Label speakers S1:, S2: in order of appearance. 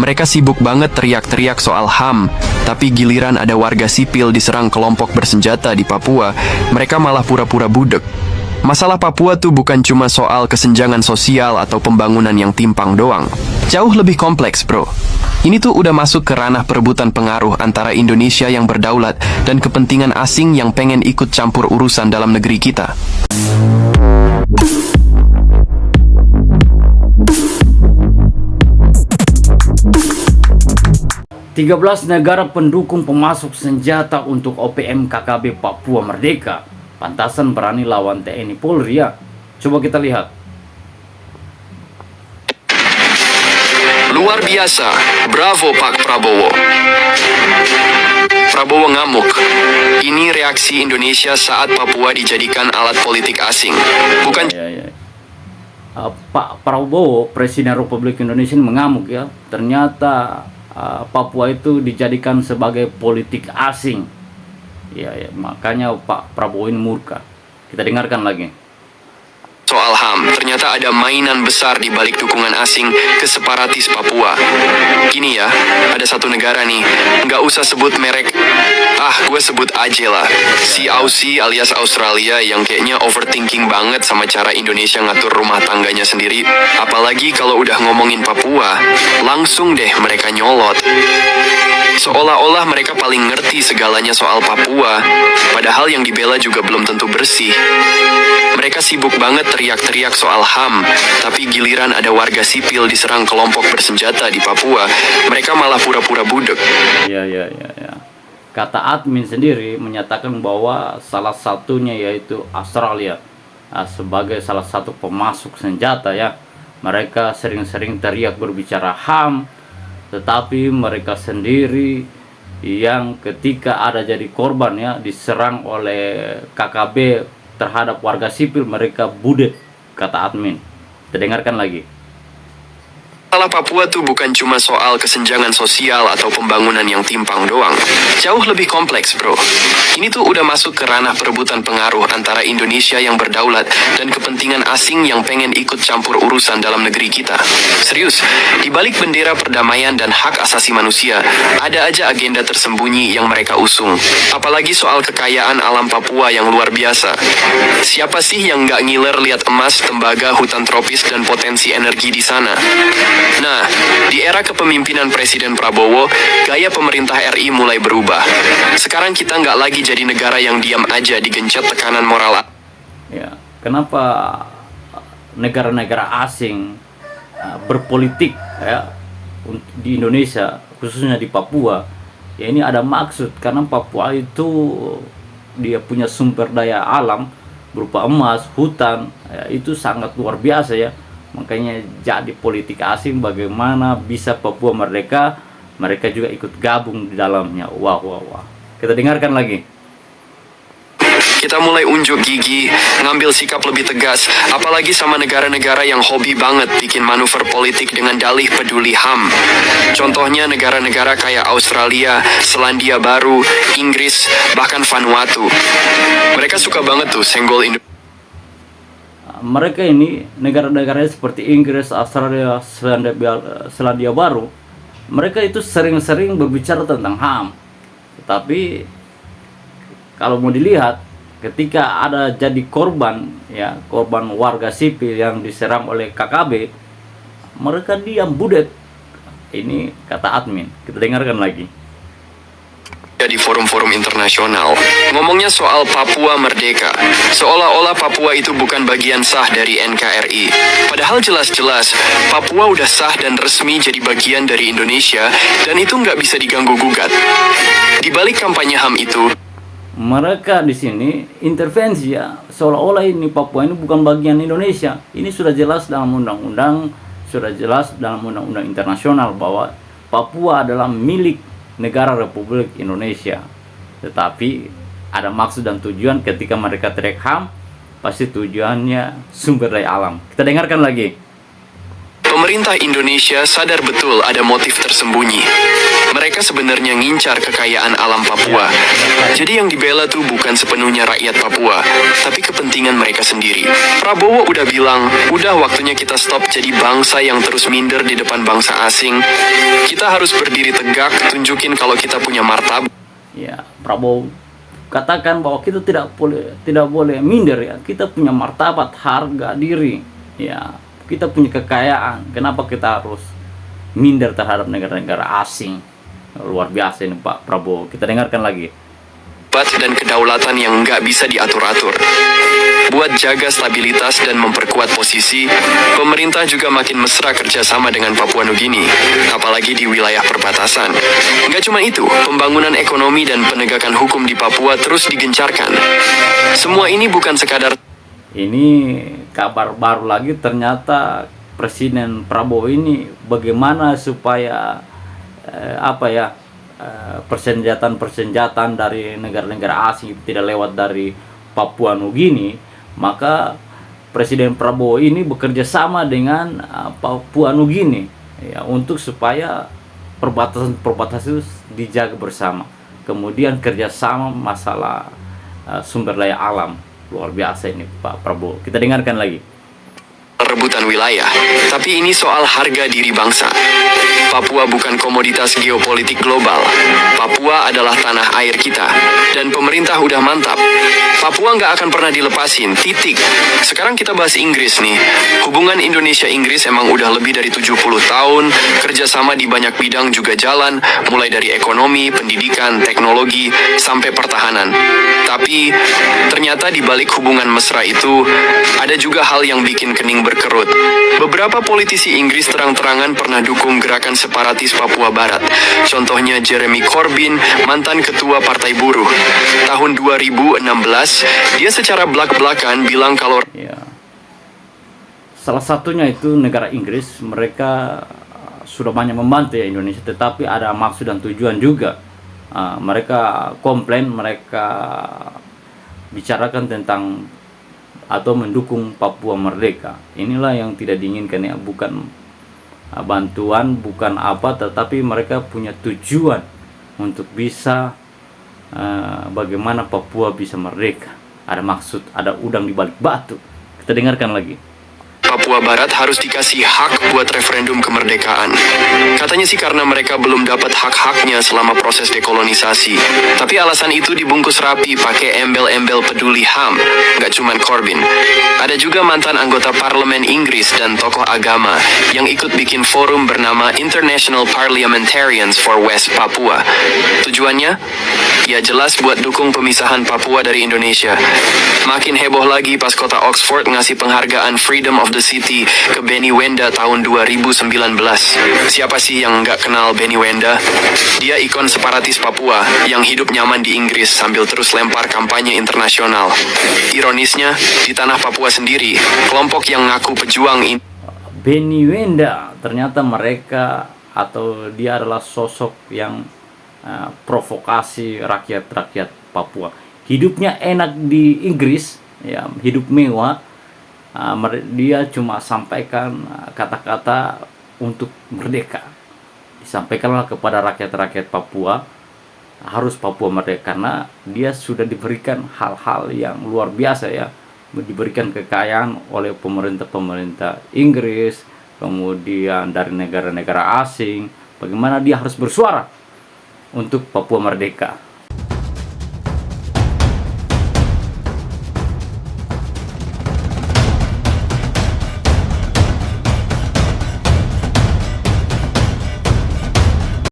S1: Mereka sibuk banget teriak-teriak soal HAM, tapi giliran ada warga sipil diserang kelompok bersenjata di Papua, mereka malah pura-pura budek. Masalah Papua tuh bukan cuma soal kesenjangan sosial atau pembangunan yang timpang doang. Jauh lebih kompleks, bro. Ini tuh udah masuk ke ranah perebutan pengaruh antara Indonesia yang berdaulat dan kepentingan asing yang pengen ikut campur urusan dalam negeri kita.
S2: 13 negara pendukung pemasok senjata untuk OPM KKB Papua Merdeka. Pantasan berani lawan TNI Polri ya. Coba kita lihat.
S1: Luar biasa, bravo Pak Prabowo. Prabowo ngamuk. Ini reaksi Indonesia saat Papua dijadikan alat politik asing. Bukan...
S2: Pak Prabowo, Presiden Republik Indonesia mengamuk ya. Ternyata Papua itu dijadikan sebagai politik asing. Ya, makanya Pak Prabowo ini murka. Kita dengarkan lagi.
S1: Soal HAM, ternyata ada mainan besar di balik dukungan asing ke separatis Papua. Gini ya, ada satu negara nih, nggak usah sebut merek. Gue sebut aja lah. Si Aussie alias Australia yang kayaknya overthinking banget sama cara Indonesia ngatur rumah tangganya sendiri. Apalagi kalau udah ngomongin Papua, langsung deh mereka nyolot. Seolah-olah mereka paling ngerti segalanya soal Papua, padahal yang dibela juga belum tentu bersih. Mereka sibuk banget teriak-teriak soal HAM, tapi giliran ada warga sipil diserang kelompok bersenjata di Papua, mereka malah pura-pura budek.
S2: Ya. Kata admin sendiri menyatakan bahwa salah satunya yaitu Australia sebagai salah satu pemasok senjata ya. Mereka sering-sering teriak berbicara HAM, tetapi mereka sendiri yang ketika ada jadi korban ya diserang oleh KKB terhadap warga sipil, mereka budek, kata admin. Kita dengarkan lagi.
S1: Masalah Papua tuh bukan cuma soal kesenjangan sosial atau pembangunan yang timpang doang. Jauh lebih kompleks, bro. Ini tuh udah masuk ke ranah perebutan pengaruh antara Indonesia yang berdaulat dan kepentingan asing yang pengen ikut campur urusan dalam negeri kita. Serius, di balik bendera perdamaian dan hak asasi manusia, ada aja agenda tersembunyi yang mereka usung. Apalagi soal kekayaan alam Papua yang luar biasa. Siapa sih yang nggak ngiler lihat emas, tembaga, hutan tropis, dan potensi energi di sana? Nah, di era kepemimpinan Presiden Prabowo, gaya pemerintah RI mulai berubah. Sekarang kita nggak lagi jadi negara yang diam aja digencet tekanan moral.
S2: Ya, kenapa negara-negara asing berpolitik ya di Indonesia, khususnya di Papua? Ya ini ada maksud, karena Papua itu dia punya sumber daya alam berupa emas, hutan, ya, itu sangat luar biasa ya. Makanya jadi politik asing, bagaimana bisa Papua merdeka, mereka juga ikut gabung di dalamnya. Wah. Kita dengarkan lagi.
S1: Kita mulai unjuk gigi, ngambil sikap lebih tegas, apalagi sama negara-negara yang hobi banget bikin manuver politik dengan dalih peduli HAM. Contohnya negara-negara kayak Australia, Selandia Baru, Inggris, bahkan Vanuatu. Mereka suka banget tuh senggol Indonesia.
S2: Mereka ini negara-negara seperti Inggris, Australia, Selandia Baru, mereka itu sering-sering berbicara tentang HAM. Tetapi kalau mau dilihat, ketika ada jadi korban ya, korban warga sipil yang diserang oleh KKB, mereka diam budek. Ini kata admin. Kita dengarkan lagi.
S1: Di forum-forum internasional, ngomongnya soal Papua Merdeka, seolah-olah Papua itu bukan bagian sah dari NKRI. Padahal jelas-jelas Papua udah sah dan resmi jadi bagian dari Indonesia, dan itu nggak bisa diganggu-gugat. Di balik kampanye HAM itu,
S2: mereka di sini intervensi ya, seolah-olah ini Papua ini bukan bagian Indonesia. Ini sudah jelas dalam undang-undang, sudah jelas dalam undang-undang internasional bahwa Papua adalah milik negara Republik Indonesia. Tetapi ada maksud dan tujuan ketika mereka teriak HAM, pasti tujuannya sumber daya alam. Kita dengarkan lagi.
S1: Pemerintah Indonesia sadar betul ada motif tersembunyi. Mereka sebenarnya ngincar kekayaan alam Papua. Jadi yang dibela tuh bukan sepenuhnya rakyat Papua, tapi kepentingan mereka sendiri. Prabowo udah bilang, udah waktunya kita stop jadi bangsa yang terus minder di depan bangsa asing. Kita harus berdiri tegak, tunjukin kalau kita punya martabat.
S2: Ya, Prabowo katakan bahwa kita tidak boleh minder ya. Kita punya martabat, harga diri. Ya, kita punya kekayaan. Kenapa kita harus minder terhadap negara-negara asing? Luar biasa ini Pak Prabowo. Kita dengarkan lagi.
S1: Dan kedaulatan yang nggak bisa diatur-atur. Buat jaga stabilitas dan memperkuat posisi, pemerintah juga makin mesra kerjasama dengan Papua Nugini, apalagi di wilayah perbatasan. Nggak cuma itu, pembangunan ekonomi dan penegakan hukum di Papua terus digencarkan. Semua ini bukan sekadar...
S2: Ini kabar baru lagi, ternyata Presiden Prabowo ini bagaimana supaya persenjataan dari negara-negara asing tidak lewat dari Papua Nugini. Maka Presiden Prabowo ini bekerja sama dengan Papua Nugini ya, untuk supaya perbatasan itu dijaga bersama. Kemudian kerjasama masalah sumber daya alam. Luar biasa ini Pak Prabowo. Kita dengarkan lagi.
S1: Rebutan wilayah, tapi ini soal harga diri bangsa. Papua bukan komoditas geopolitik global. Papua adalah tanah air kita, dan pemerintah udah mantap. Papua nggak akan pernah dilepasin, titik. Sekarang kita bahas Inggris nih. Hubungan Indonesia-Inggris emang udah lebih dari 70 tahun, kerjasama di banyak bidang juga jalan, mulai dari ekonomi, pendidikan, teknologi, sampai pertahanan. Tapi, ternyata di balik hubungan mesra itu, ada juga hal yang bikin kening berkerut. Beberapa politisi Inggris terang-terangan pernah dukung gerakan separatis Papua Barat. Contohnya Jeremy Corbyn, mantan ketua Partai Buruh. Tahun 2016, dia secara belak-belakan bilang kalau...
S2: Ya. Salah satunya itu negara Inggris, mereka sudah banyak membantu ya Indonesia, tetapi ada maksud dan tujuan juga. Mereka komplain, mereka bicarakan tentang atau mendukung Papua merdeka. Inilah yang tidak diinginkan ya, bukan bantuan, bukan apa, tetapi mereka punya tujuan untuk bisa bagaimana Papua bisa merdeka. Ada maksud, ada udang di balik batu. Kita dengarkan lagi.
S1: Papua Barat harus dikasih hak buat referendum kemerdekaan. Katanya sih karena mereka belum dapat hak-haknya selama proses dekolonisasi. Tapi alasan itu dibungkus rapi pakai embel-embel peduli HAM. Nggak cuman Corbyn. Ada juga mantan anggota parlemen Inggris dan tokoh agama yang ikut bikin forum bernama International Parliamentarians for West Papua. Tujuannya? Ya jelas buat dukung pemisahan Papua dari Indonesia. Makin heboh lagi pas kota Oxford ngasih penghargaan Freedom of the City ke Benny Wenda tahun 2019. Siapa sih yang nggak kenal Benny Wenda? Dia ikon separatis Papua yang hidup nyaman di Inggris sambil terus lempar kampanye internasional. Ironisnya, di tanah Papua sendiri, kelompok yang ngaku pejuang ini...
S2: Benny Wenda, ternyata mereka atau dia adalah sosok yang provokasi rakyat Papua. Hidupnya enak di Inggris, ya, hidup mewah. Dia cuma sampaikan kata-kata untuk merdeka. Disampaikanlah kepada rakyat Papua, harus Papua merdeka, karena dia sudah diberikan hal-hal yang luar biasa ya, diberikan kekayaan oleh pemerintah Inggris, kemudian dari negara-negara asing. Bagaimana dia harus bersuara untuk Papua merdeka.